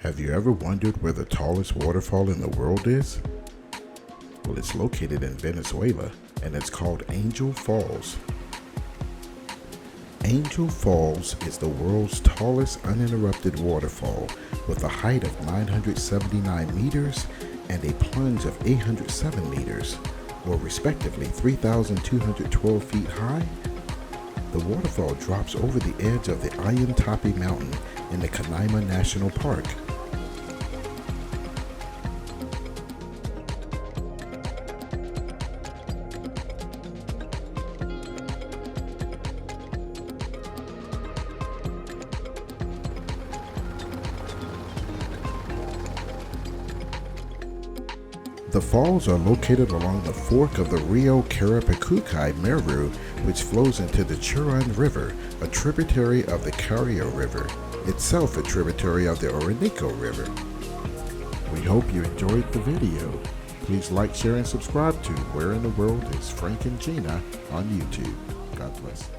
Have you ever wondered where the tallest waterfall in the world is? Well, it's located in Venezuela, and it's called Angel Falls. Angel Falls is the world's tallest uninterrupted waterfall with a height of 979 meters and a plunge of 807 meters, or respectively 3,212 feet high. The waterfall drops over the edge of the Auyán-tepui mountain in the Canaima National Park. The falls are located along the fork of the Río Kerepacupai Merú, which flows into the Churún River, a tributary of the Carrao River, itself a tributary of the Orinoco River. We hope you enjoyed the video. Please like, share, and subscribe to Where in the World is Frank and Gina on YouTube. God bless.